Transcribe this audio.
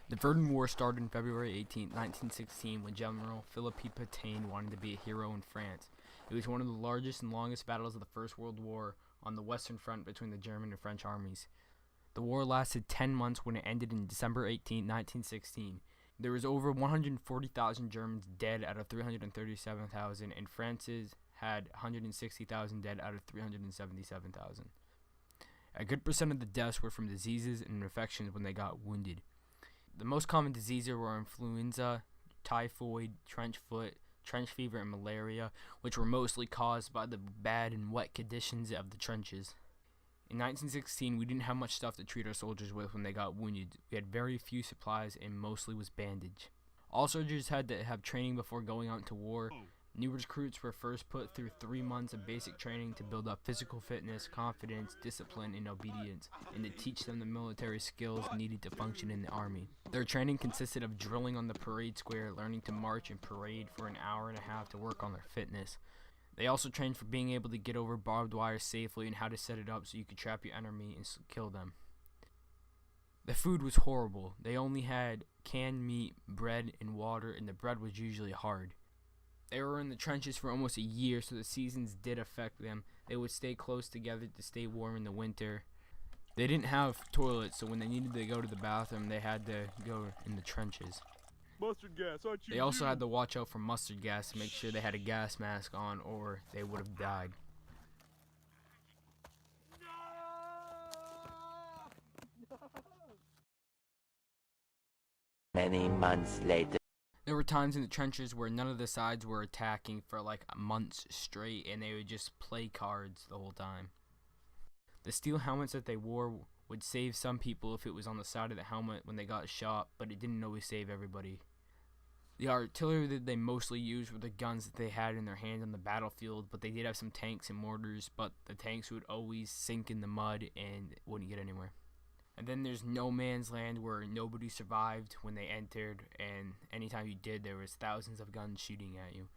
The Verdun War started on February 18, 1916, when General Philippe Pétain wanted to be a hero in France. It was one of the largest and longest battles of the First World War on the Western Front between the German and French armies. The war lasted 10 months when it ended on December 18, 1916. There was over 140,000 Germans dead out of 337,000, and France's had 160,000 dead out of 377,000. A good percent of the deaths were from diseases and infections when they got wounded. The most common diseases were influenza, typhoid, trench foot, trench fever, and malaria, which were mostly caused by the bad and wet conditions of the trenches. In 1916, we didn't have much stuff to treat our soldiers with when they got wounded. We had very few supplies and mostly was bandage. All soldiers had to have training before going out into war. New recruits were first put through 3 months of basic training to build up physical fitness, confidence, discipline, and obedience, and to teach them the military skills needed to function in the army. Their training consisted of drilling on the parade square, learning to march and parade for an hour and a half to work on their fitness. They also trained for being able to get over barbed wire safely and how to set it up so you could trap your enemy and kill them. The food was horrible. They only had canned meat, bread, and water, and the bread was usually hard. They were in the trenches for almost a year, so the seasons did affect them. They would stay close together to stay warm in the winter. They didn't have toilets, so when they needed to go to the bathroom, they had to go in the trenches. Mustard gas, aren't you? They also had to watch out for mustard gas to make sure they had a gas mask on or they would have died. Many months later. There were times in the trenches where none of the sides were attacking for like months straight, and they would just play cards the whole time. The steel helmets that they wore would save some people if it was on the side of the helmet when they got shot, but it didn't always save everybody. The artillery that they mostly used were the guns that they had in their hands on the battlefield, but they did have some tanks and mortars, but the tanks would always sink in the mud and wouldn't get anywhere. And then there's no man's land where nobody survived when they entered, and anytime you did, there was thousands of guns shooting at you.